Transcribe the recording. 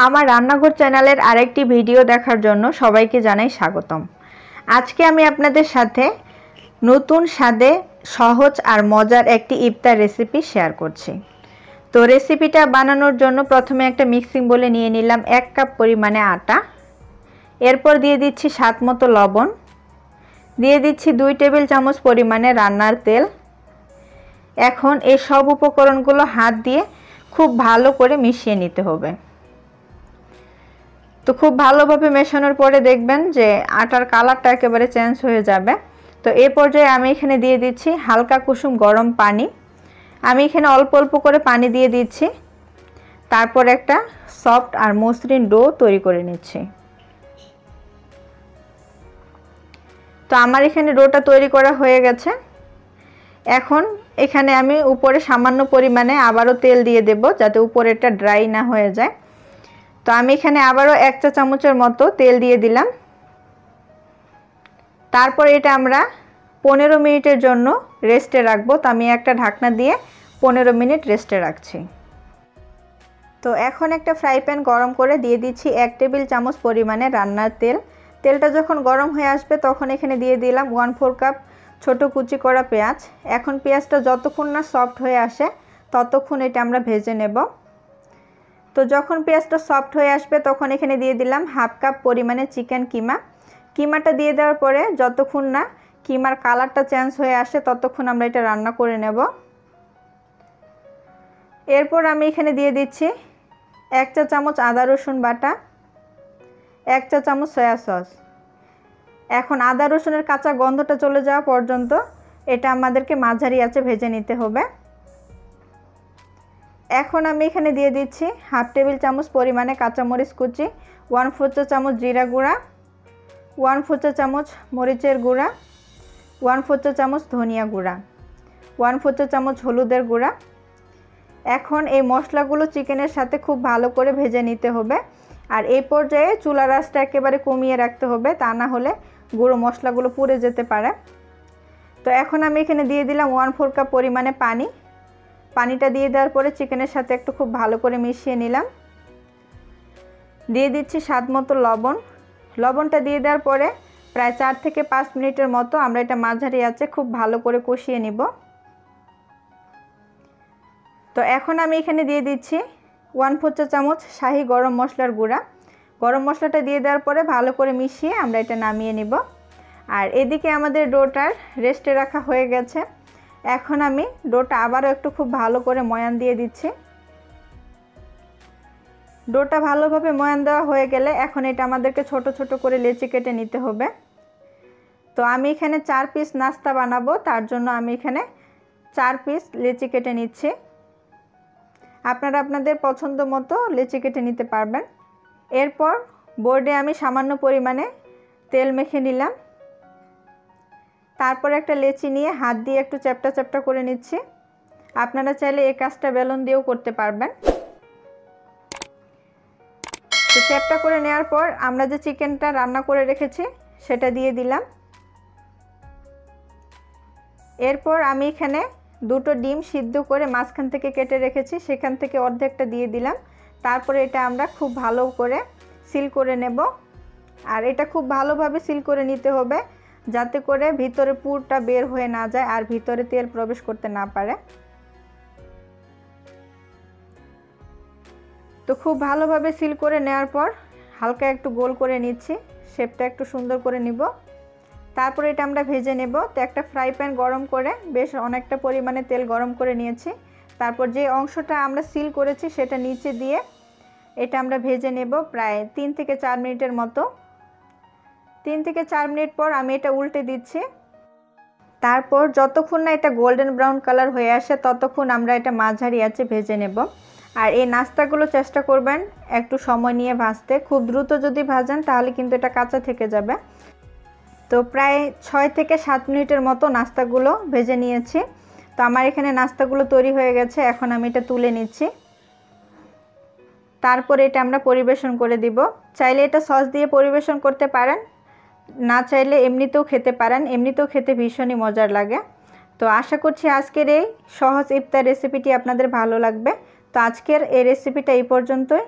আমার রান্নাঘর চ্যানেলের আরেকটি ভিডিও দেখার জন্য সবাইকে জানাই স্বাগতম। আজকে আমি আপনাদের সাথে নতুন স্বাদে সহজ আর মজার একটি ইফতার রেসিপি শেয়ার করছি। তো রেসিপিটা বানানোর জন্য প্রথমে একটা মিক্সিং বোলে নিয়ে নিলাম 1 কাপ পরিমাণে আটা। এরপর দিয়ে দিচ্ছি স্বাদ মতো লবণ, দিয়ে দিচ্ছি 2 টেবিল চামচ পরিমাণে রান্নার তেল। এখন এই সব উপকরণগুলো হাত দিয়ে খুব ভালো করে মিশিয়ে নিতে হবে। তো খুব ভালোভাবে মেশানোর পরে দেখবেন যে আটার কালারটা একেবারে চেঞ্জ হয়ে যাবে। তো এই পর্যায়ে আমি এখানে দিয়ে দিচ্ছি হালকা কুসুম গরম পানি। আমি এখানে অল্প অল্প করে পানি দিয়ে দিচ্ছি। তারপর একটা সফট আর মসৃণ ডো তৈরি করে নিচ্ছি। তো আমার এখানে ডোটা তৈরি করা হয়ে গেছে। এখন এখানে আমি উপরে সামান্য পরিমাণে আবারও তেল দিয়ে দেব, যাতে উপরেটা ড্রাই না হয়ে যায়। তো আমি এখানে আবারও 1 চা চামচের মতো তেল দিয়ে দিলাম। তারপর এটা আমরা 15 মিনিটের জন্য রেস্টে রাখবো। তো আমি একটা ঢাকনা দিয়ে 15 মিনিট রেস্টে রাখছি। তো এখন একটা ফ্রাই প্যান গরম করে দিয়ে দিচ্ছি 1 টেবিল চামচ পরিমাণে রান্নার তেল। তেলটা যখন গরম হয়ে আসবে তখন এখানে দিয়ে দিলাম 1/4 কাপ ছোট কুচি করা পেঁয়াজ। এখন পেঁয়াজটা যতক্ষণ না সফট হয়ে আসে ততক্ষণ এটা আমরা ভেজে নেব। তো যখন পেঁয়াজটা সফট হয়ে আসবে তখন এখানে দিয়ে দিলাম 1/2 কাপ পরিমাণে চিকেন কিমা। কিমাটা দিয়ে দেওয়ার পরে যতক্ষণ না কিমার কালারটা চেঞ্জ হয়ে আসে ততক্ষণ আমরা এটা রান্না করে নেব। এরপর আমি এখানে দিয়ে দিচ্ছি 1 চা চামচ আদা রসুন বাটা, 1 চা চামচ সয়া সস। এখন আদা রসুনের কাঁচা গন্ধটা চলে যাওয়া পর্যন্ত এটা আমাদেরকে মাঝারি আঁচে ভেজে নিতে হবে। এখন আমি এখানে দিয়ে দিচ্ছি 1/2 টেবিল চামচ পরিমাণে কাঁচামরিচ কুচি, 1/4 চা চামচ জিরা গুঁড়া, 1/4 চা চামচ মরিচের গুঁড়া, 1/4 চা চামচ ধনিয়া গুঁড়া, 1/4 চা চামচ হলুদের গুঁড়া। এখন এই মশলাগুলো চিকেনের সাথে খুব ভালো করে ভেজে নিতে হবে। আর এই পর্যায়ে চুলার আঁচটা একেবারে কমিয়ে রাখতে হবে, তা না হলে গুঁড়ো মশলাগুলো পুড়ে যেতে পারে। তো এখন আমি এখানে দিয়ে দিলাম 1/4 কাপ পরিমাণে পানি। পানিটা দিয়ে দেওয়ার পরে চিকেনের সাথে একটু খুব ভালো করে মিশিয়ে নিলাম। দিয়ে দিচ্ছি স্বাদ মতো লবণ। লবণটা দিয়ে দেওয়ার পরে প্রায় 4 থেকে 5 মিনিটের মতো আমরা এটা মাঝারি আঁচে খুব ভালো করে কষিয়ে নিব। তো এখন আমি এখানে দিয়ে দিচ্ছি 1/4 চা চামচ শাহি গরম মশলার গুঁড়া। গরম মশলাটা দিয়ে দেওয়ার পরে ভালো করে মিশিয়ে আমরা এটা নামিয়ে নিব। আর এদিকে আমাদের ডোটার রেস্টে রাখা হয়ে গেছে। এখন আমি ডোটা আবারও একটু খুব ভালো করে ময়ান দিয়ে দিচ্ছি। ডোটা ভালোভাবে ময়ান দেওয়া হয়ে গেলে এখন এটা আমাদেরকে ছোট ছোট করে লেচি কেটে নিতে হবে। তো আমি এখানে 4 পিস নাস্তা বানাবো, তার জন্য আমি এখানে 4 পিস লেচি কেটে নিচ্ছি। আপনারা আপনাদের পছন্দ মতো লেচি কেটে নিতে পারবেন। এরপর বোর্ডে আমি সামান্য পরিমাণে তেল মেখে নিলাম। তারপর একটা লেচি নিয়ে হাত দিয়ে একটু চ্যাপটা চ্যাপটা করে নিচ্ছি। আপনারা চাইলে এই কাজটা বেলুন দিয়েও করতে পারবেন। তো চ্যাপটা করে নেওয়ার পর আমরা যে চিকেনটা রান্না করে রেখেছি সেটা দিয়ে দিলাম। এরপর আমি এখানে 2টো ডিম সিদ্ধ করে মাঝখান থেকে কেটে রেখেছি, সেখান থেকে অর্ধেকটা দিয়ে দিলাম। তারপরে এটা আমরা খুব ভালো করে সিল করে নেব। আর এটা খুব ভালোভাবে সিল করে নিতে হবে, যাতে করে ভিতরে পুরটা বের হয়ে না যায় আর ভিতরে তেল প্রবেশ করতে না পারে। তো খুব ভালোভাবে সিল করে নেওয়ার পর হালকা একটু গোল করে নিচ্ছি, শেপটা একটু সুন্দর করে নিব। তারপরে এটা আমরা ভেজে নেব। তো একটা ফ্রাই প্যান গরম করে বেশ অনেকটা পরিমাণে তেল গরম করে নিয়েছি। তারপর যে অংশটা আমরা সিল করেছি সেটা নিচে দিয়ে এটা আমরা ভেজে নেব প্রায় 3 থেকে 4 মিনিটের মতো। 3 থেকে 4 মিনিট পর আমি এটা উল্টে দিচ্ছি। তারপর যতক্ষণ না এটা গোল্ডেন ব্রাউন কালার হয়ে আসে ততক্ষণ আমরা এটা মাঝারি আঁচে ভেজে নেব। আর এই নাস্তাগুলো চেষ্টা করবেন একটু সময় নিয়ে ভাজতে। খুব দ্রুত যদি ভাজেন তাহলে কিন্তু এটা কাঁচা থেকে যাবে। তো প্রায় 6 থেকে 7 মিনিটের মতো নাস্তাগুলো ভেজে নিয়েছি। তো আমার এখানে নাস্তাগুলো তৈরি হয়ে গেছে। এখন আমি এটা তুলে নিচ্ছি। তারপরে এটা আমরা পরিবেশন করে দিব। চাইলে এটা সস দিয়ে পরিবেশন করতে পারেন, না চাইলে এমনিতেও খেতে পারেন। এমনিতেও খেতে ভীষণই মজার লাগে। তো আশা করছি আজকের এই সহজ ইফতার রেসিপিটি আপনাদের ভালো লাগবে। তো আজকের এই রেসিপিটা এই পর্যন্তই।